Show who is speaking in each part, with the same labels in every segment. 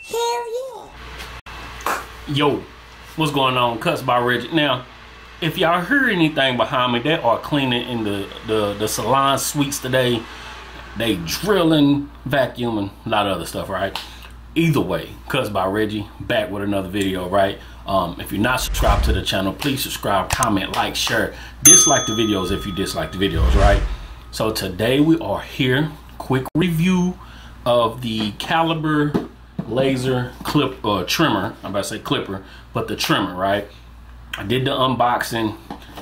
Speaker 1: Hell yeah.
Speaker 2: Yo, what's going on? Cuts by Reggie. Now, if y'all heard anything behind me, they are cleaning in the salon suites today. They drilling, vacuuming, a lot of other stuff, right? Either way, Cuts by Reggie, back with another video, right? If you're not subscribed to the channel, please subscribe, comment, like, share. Dislike the videos if you dislike the videos, right? So today we are here, quick review of the Caliber laser trimmer. I'm about to say clipper, but the trimmer, right? I did the unboxing,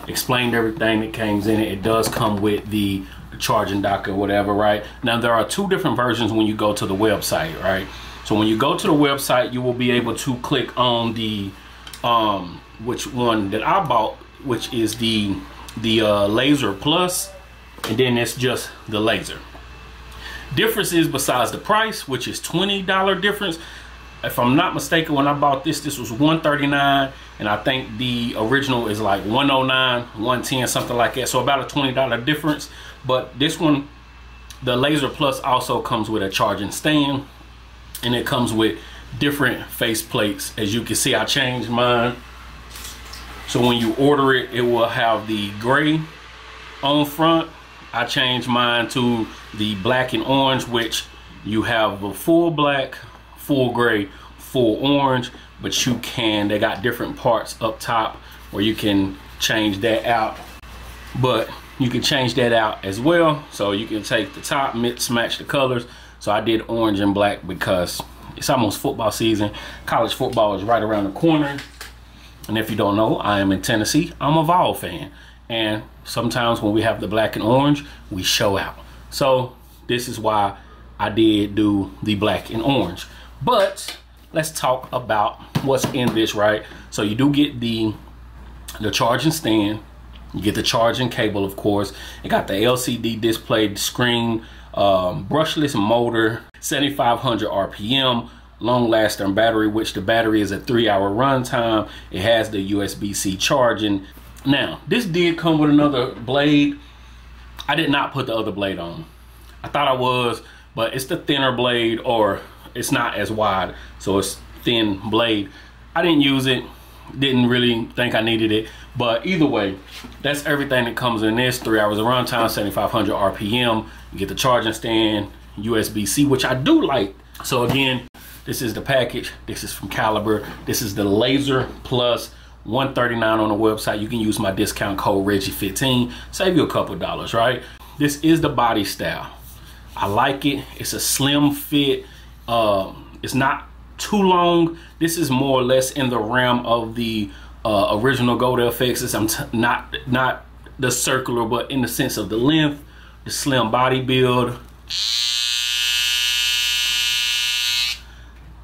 Speaker 2: explained everything that comes in it. It does come with the charging dock or whatever, right? Now there are two different versions when you go to the website, right? So when you go to the website, you will be able to click on the which one that I bought, which is the laser plus, and then it's just the laser. Difference is, besides the price, which is $20 difference. If I'm not mistaken, when I bought this was $139, and I think the original is like $109, $110, something like that. So about a $20 difference. But this one, the Laser Plus, also comes with a charging stand, and it comes with different face plates. As you can see, I changed mine. So when you order it, it will have the gray on front. I changed mine to the black and orange, which you have a full black, full gray, full orange, but they got different parts up top where you can change that out. But you can change that out as well. So you can take the top, mix, match the colors. So I did orange and black because it's almost football season. College football is right around the corner. And if you don't know, I am in Tennessee. I'm a Wahl fan. And sometimes when we have the black and orange, we show out. So this is why I did do the black and orange. But let's talk about what's in this, right? So you do get the charging stand. You get the charging cable, of course. It got the LCD display screen, brushless motor, 7,500 RPM, long-lasting battery, which the battery is a 3-hour runtime. It has the USB-C charging. Now, this did come with another blade. I did not put the other blade on. I thought I was, but it's the thinner blade, or it's not as wide, so it's thin blade. I didn't use it, didn't really think I needed it, but either way, that's everything that comes in this. 3 hours of runtime, 7,500 RPM. You get the charging stand, USB-C, which I do like. So again, this is the package. This is from Caliber. This is the Laser Plus, $139 on the website. You can use my discount code Reggie15, save you a couple dollars, right? This is the body style. I like it. It's a slim fit. It's not too long. This is more or less in the realm of the original Gold FXs. I'm not the circular, but in the sense of the length, the slim body build.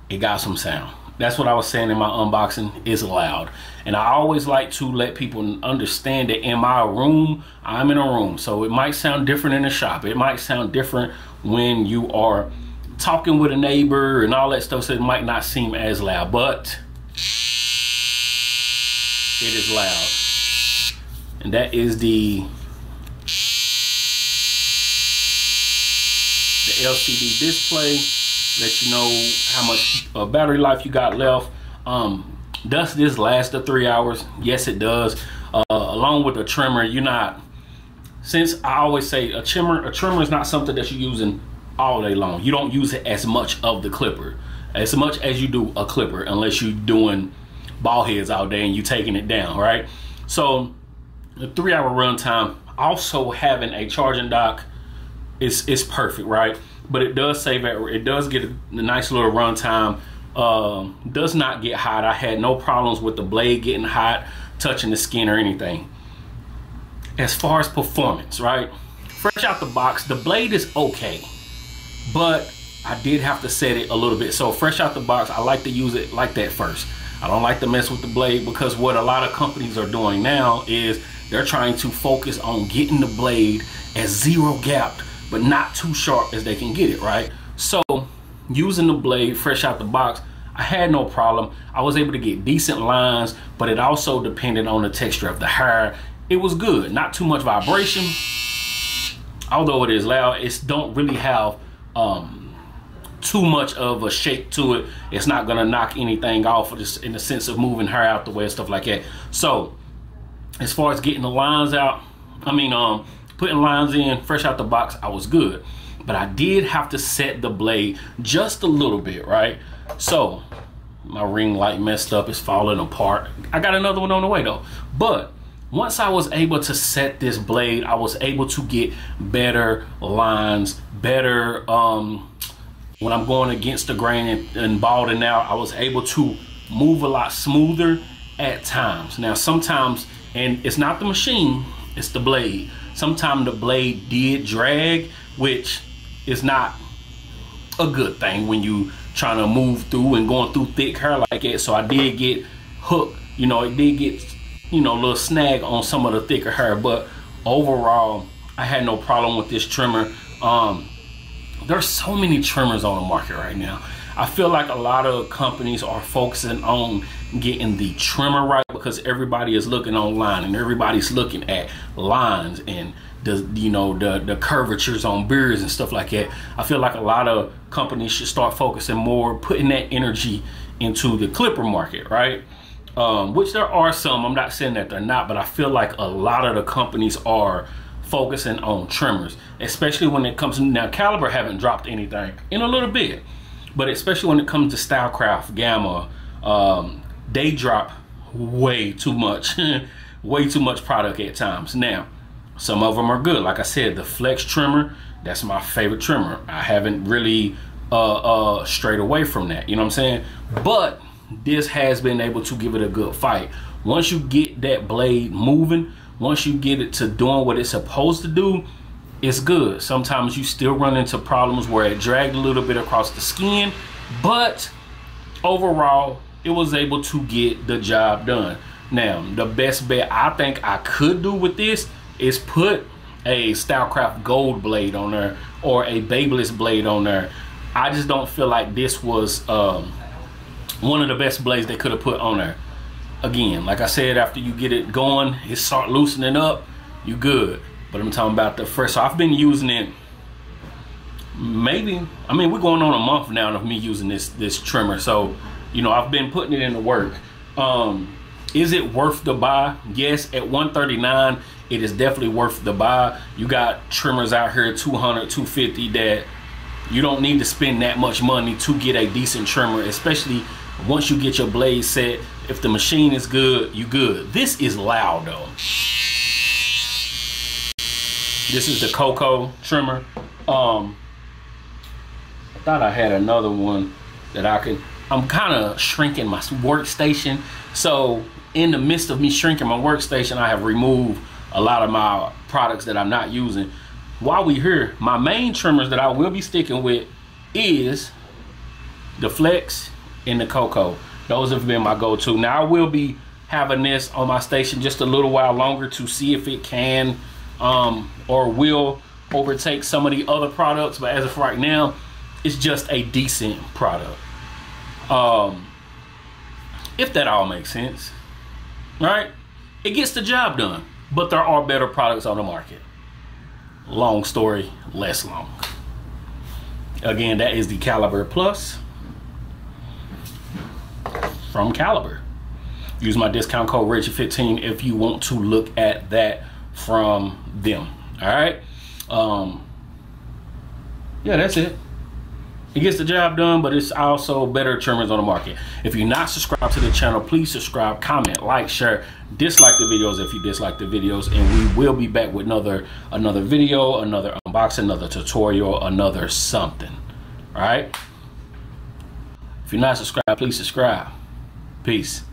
Speaker 2: It got some sound. That's what I was saying in my unboxing. It's loud. And I always like to let people understand that in my room, I'm in a room. So it might sound different in the shop. It might sound different when you are talking with a neighbor and all that stuff. So it might not seem as loud, but it is loud. And that is the LCD display. Let you know how much battery life you got left. Does this last the 3 hours? Yes, it does. Along with a trimmer, since I always say a trimmer is not something that you're using all day long. You don't use it as much of the clipper, as much as you do a clipper, unless you're doing ball heads all day and you taking it down, right? So the 3 hour runtime, also having a charging dock is perfect, right? But it does save it does get a nice little runtime. Does not get hot. I had no problems with the blade getting hot, touching the skin or anything. As far as performance, right? Fresh out the box, the blade is okay, but I did have to set it a little bit. So fresh out the box, I like to use it like that first. I don't like to mess with the blade, because what a lot of companies are doing now is they're trying to focus on getting the blade as zero gapped, but not too sharp as they can get it, right? So using the blade fresh out the box, I had no problem. I was able to get decent lines, but it also depended on the texture of the hair. It was good, not too much vibration. Although it is loud, it don't really have too much of a shake to it. It's not gonna knock anything off, just in the sense of moving hair out the way and stuff like that. So as far as getting the lines out, putting lines in fresh out the box, I was good. But I did have to set the blade just a little bit, right? So my ring light messed up, it's falling apart. I got another one on the way though. But once I was able to set this blade, I was able to get better lines, better when I'm going against the grain and balding out, I was able to move a lot smoother at times. Now sometimes, and it's not the machine, it's the blade. Sometimes the blade did drag, which is not a good thing when you trying to move through and going through thick hair like that. So I did get hooked, it did get, a little snag on some of the thicker hair, but overall I had no problem with this trimmer. There's so many trimmers on the market right now. I feel like a lot of companies are focusing on getting the trimmer right because everybody is looking online and everybody's looking at lines and the curvatures on beards and stuff like that. I feel like a lot of companies should start focusing more, putting that energy into the clipper market, right? Which there are some, I'm not saying that they're not, but I feel like a lot of the companies are focusing on trimmers, especially when it comes to, now Caliber haven't dropped anything in a little bit, but especially when it comes to Stylecraft, Gamma, they drop way too much way too much product at times. Now some of them are good. Like I said, the flex trimmer, that's my favorite trimmer. I haven't really strayed away from that, you know what I'm saying? But this has been able to give it a good fight. Once you get that blade moving, once you get it to doing what it's supposed to do, it's good. Sometimes you still run into problems where it dragged a little bit across the skin, but overall it was able to get the job done. Now the best bet I think I could do with this is put a Stylecraft gold blade on there or a Babyliss blade on there. I just don't feel like this was one of the best blades they could have put on there. Again, like I said, after you get it going, it start loosening up, you good. But I'm talking about the first, so I've been using it maybe, we're going on a month now of me using this trimmer. So, I've been putting it into work. Is it worth the buy? Yes, at $139, it is definitely worth the buy. You got trimmers out here, $200, $250, that you don't need to spend that much money to get a decent trimmer, especially once you get your blade set. If the machine is good, you good. This is loud though. This is the Cocoa trimmer. I thought I had another one that I'm kind of shrinking my workstation. So in the midst of me shrinking my workstation, I have removed a lot of my products that I'm not using. While we here, my main trimmers that I will be sticking with is the Flex and the Cocoa. Those have been my go-to. Now I will be having this on my station just a little while longer to see if it can or will overtake some of the other products, but as of right now, it's just a decent product. If that all makes sense, right? It gets the job done, but there are better products on the market. Long story, less long. Again, that is the Caliber Plus from Caliber. Use my discount code Reggie15 if you want to look at that from them. All right. Yeah, that's it. It gets the job done, but it's also better trimmers on the market. If you're not subscribed to the channel, please subscribe, comment, like, share, dislike the videos if you dislike the videos, and we will be back with another video, another unboxing, another tutorial, another something. All right. If you're not subscribed, please subscribe. Peace.